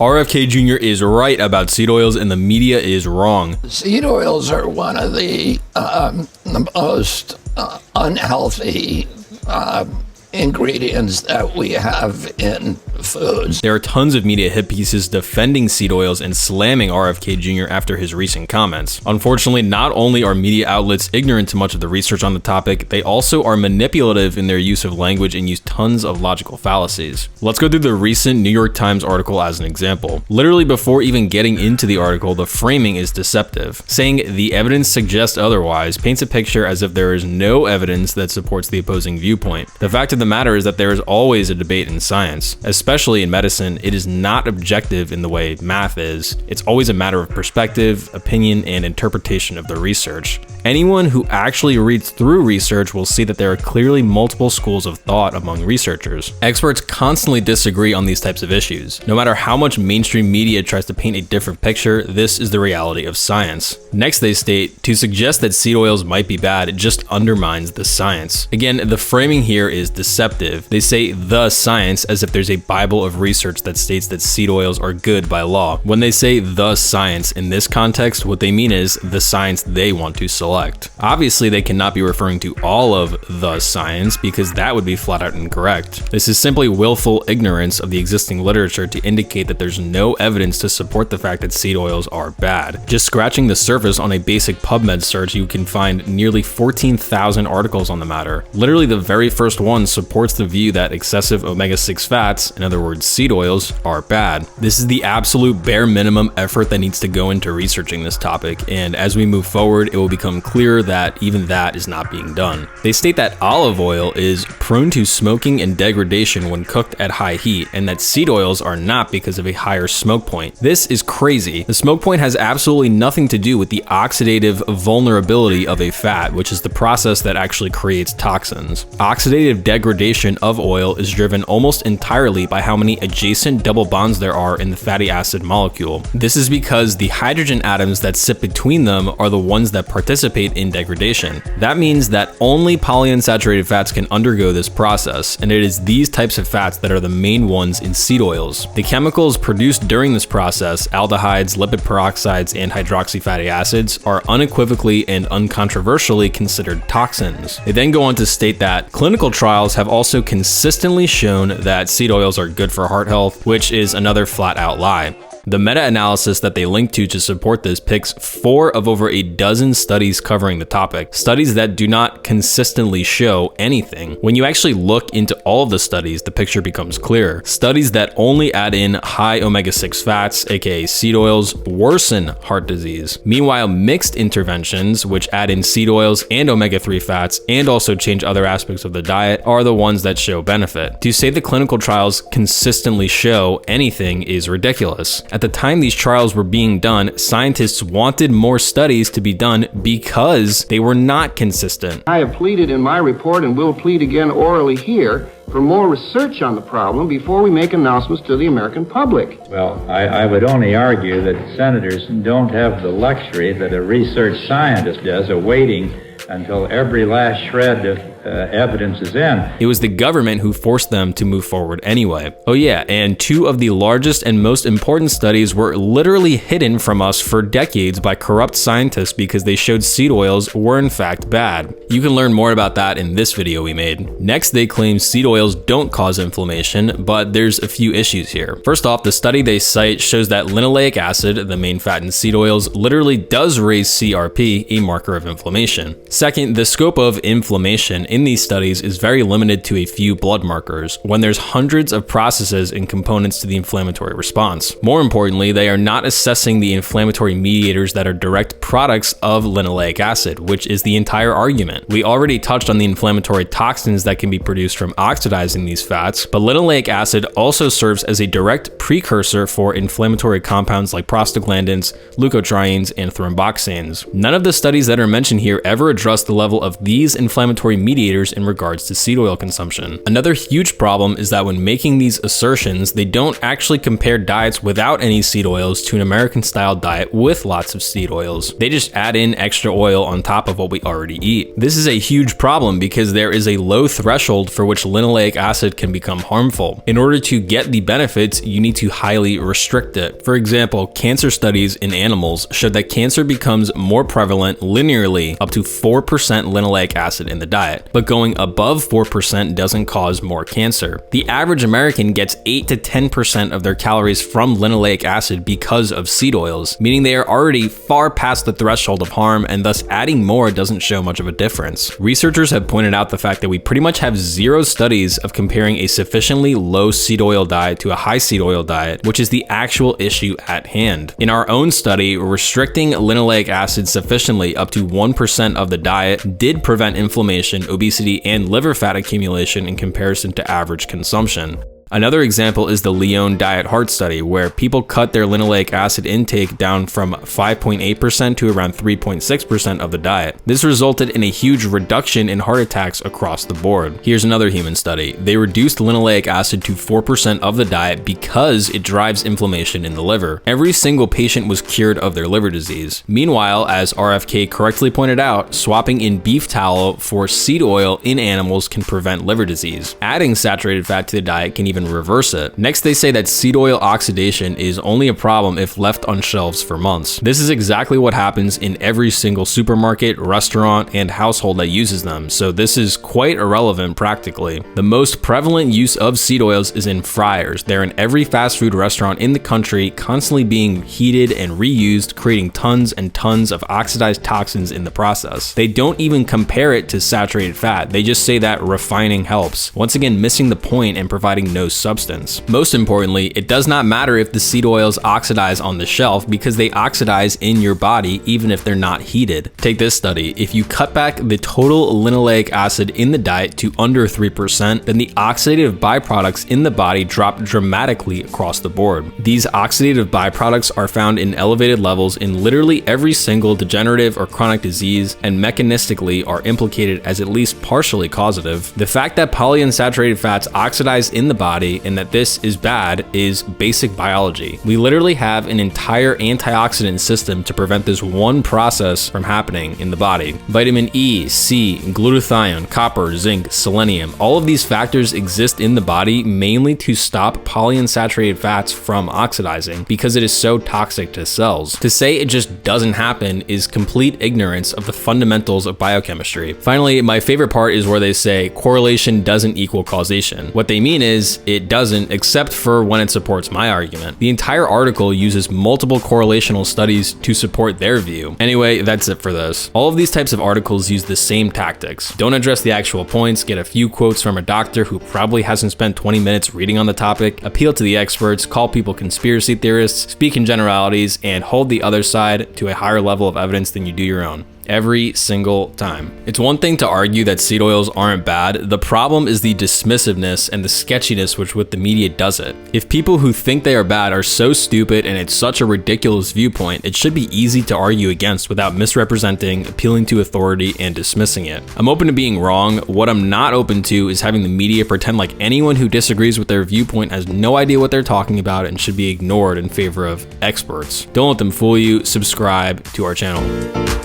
RFK Jr. is right about seed oils and the media is wrong. Seed oils are one of the most unhealthy ingredients that we have in foods. There are tons of media hit pieces defending seed oils and slamming RFK Jr. after his recent comments. Unfortunately, not only are media outlets ignorant to much of the research on the topic, they also are manipulative in their use of language and use tons of logical fallacies. Let's go through the recent New York Times article as an example. Literally before even getting into the article, the framing is deceptive. Saying the evidence suggests otherwise paints a picture as if there is no evidence that supports the opposing viewpoint. The fact of the matter is that there is always a debate in science. Especially in medicine, it is not objective in the way math is. It's always a matter of perspective, opinion, and interpretation of the research. Anyone who actually reads through research will see that there are clearly multiple schools of thought among researchers. Experts constantly disagree on these types of issues. No matter how much mainstream media tries to paint a different picture, this is the reality of science. Next, they state, to suggest that seed oils might be bad just undermines the science. Again, the framing here is deceptive. They say the science as if there's a Bible of research that states that seed oils are good by law. When they say the science in this context, what they mean is the science they want to select. Obviously, they cannot be referring to all of the science because that would be flat out incorrect. This is simply willful ignorance of the existing literature to indicate that there's no evidence to support the fact that seed oils are bad. Just scratching the surface on a basic PubMed search, you can find nearly 14,000 articles on the matter. Literally the very first one supports the view that excessive omega-6 fats, in other words seed oils, are bad. This is the absolute bare minimum effort that needs to go into researching this topic, and as we move forward, it will become clear that even that is not being done. They state that olive oil is prone to smoking and degradation when cooked at high heat, and that seed oils are not because of a higher smoke point. This is crazy. The smoke point has absolutely nothing to do with the oxidative vulnerability of a fat, which is the process that actually creates toxins. Oxidative degradation of oil is driven almost entirely by how many adjacent double bonds there are in the fatty acid molecule. This is because the hydrogen atoms that sit between them are the ones that participate in degradation. That means that only polyunsaturated fats can undergo this process, and it is these types of fats that are the main ones in seed oils. The chemicals produced during this process, aldehydes, lipid peroxides, and hydroxy fatty acids, are unequivocally and uncontroversially considered toxins. They then go on to state that clinical trials have also consistently shown that seed oils are good for heart health, which is another flat-out lie. The meta-analysis that they link to support this picks 4 of over a dozen studies covering the topic, studies that do not consistently show anything. When you actually look into all of the studies, the picture becomes clear. Studies that only add in high omega-6 fats, aka seed oils, worsen heart disease. Meanwhile, mixed interventions, which add in seed oils and omega-3 fats and also change other aspects of the diet, are the ones that show benefit. To say the clinical trials consistently show anything is ridiculous. At the time these trials were being done, scientists wanted more studies to be done because they were not consistent. I have pleaded in my report and will plead again orally here for more research on the problem before we make announcements to the American public. Well, I would only argue that senators don't have the luxury that a research scientist does of waiting until every last shred of evidence is in. It was the government who forced them to move forward anyway. Oh yeah, and 2 of the largest and most important studies were literally hidden from us for decades by corrupt scientists because they showed seed oils were in fact bad. You can learn more about that in this video we made. Next, they claim seed oils don't cause inflammation, but there's a few issues here. First off, the study they cite shows that linoleic acid, the main fat in seed oils, literally does raise CRP, a marker of inflammation. Second, the scope of inflammation in these studies is very limited to a few blood markers, when there's hundreds of processes and components to the inflammatory response. More importantly, they are not assessing the inflammatory mediators that are direct products of linoleic acid, which is the entire argument. We already touched on the inflammatory toxins that can be produced from oxidizing these fats, but linoleic acid also serves as a direct precursor for inflammatory compounds like prostaglandins, leukotrienes, and thromboxanes. None of the studies that are mentioned here ever address the level of these inflammatory mediators mediators in regards to seed oil consumption. Another huge problem is that when making these assertions, they don't actually compare diets without any seed oils to an American-style diet with lots of seed oils. They just add in extra oil on top of what we already eat. This is a huge problem because there is a low threshold for which linoleic acid can become harmful. In order to get the benefits, you need to highly restrict it. For example, cancer studies in animals showed that cancer becomes more prevalent linearly up to 4% linoleic acid in the diet, but going above 4% doesn't cause more cancer. The average American gets 8 to 10% of their calories from linoleic acid because of seed oils, meaning they are already far past the threshold of harm, and thus adding more doesn't show much of a difference. Researchers have pointed out the fact that we pretty much have zero studies of comparing a sufficiently low seed oil diet to a high seed oil diet, which is the actual issue at hand. In our own study, restricting linoleic acid sufficiently up to 1% of the diet did prevent inflammation, obesity, and liver fat accumulation in comparison to average consumption. Another example is the Lyon Diet Heart Study, where people cut their linoleic acid intake down from 5.8% to around 3.6% of the diet. This resulted in a huge reduction in heart attacks across the board. Here's another human study. They reduced linoleic acid to 4% of the diet because it drives inflammation in the liver. Every single patient was cured of their liver disease. Meanwhile, as RFK correctly pointed out, swapping in beef tallow for seed oil in animals can prevent liver disease. Adding saturated fat to the diet can even reverse it. Next, they say that seed oil oxidation is only a problem if left on shelves for months. This is exactly what happens in every single supermarket, restaurant, and household that uses them, so this is quite irrelevant practically. The most prevalent use of seed oils is in fryers. They're in every fast food restaurant in the country, constantly being heated and reused, creating tons and tons of oxidized toxins in the process. They don't even compare it to saturated fat. They just say that refining helps, once again missing the point and providing no substance. Most importantly, it does not matter if the seed oils oxidize on the shelf because they oxidize in your body even if they're not heated. Take this study. If you cut back the total linoleic acid in the diet to under 3%, then the oxidative byproducts in the body drop dramatically across the board. These oxidative byproducts are found in elevated levels in literally every single degenerative or chronic disease, and mechanistically are implicated as at least partially causative. The fact that polyunsaturated fats oxidize in the body and that this is bad is basic biology. We literally have an entire antioxidant system to prevent this one process from happening in the body. Vitamin E, C, glutathione, copper, zinc, selenium, all of these factors exist in the body mainly to stop polyunsaturated fats from oxidizing because it is so toxic to cells. To say it just doesn't happen is complete ignorance of the fundamentals of biochemistry. Finally, my favorite part is where they say correlation doesn't equal causation. What they mean is it doesn't, except for when it supports my argument. The entire article uses multiple correlational studies to support their view. Anyway, that's it for this. All of these types of articles use the same tactics. Don't address the actual points, get a few quotes from a doctor who probably hasn't spent 20 minutes reading on the topic, appeal to the experts, call people conspiracy theorists, speak in generalities, and hold the other side to a higher level of evidence than you do your own. Every single time. It's one thing to argue that seed oils aren't bad. The problem is the dismissiveness and the sketchiness with the media does it. If people who think they are bad are so stupid and it's such a ridiculous viewpoint, it should be easy to argue against without misrepresenting, appealing to authority, and dismissing it. I'm open to being wrong. What I'm not open to is having the media pretend like anyone who disagrees with their viewpoint has no idea what they're talking about and should be ignored in favor of experts. Don't let them fool you. Subscribe to our channel.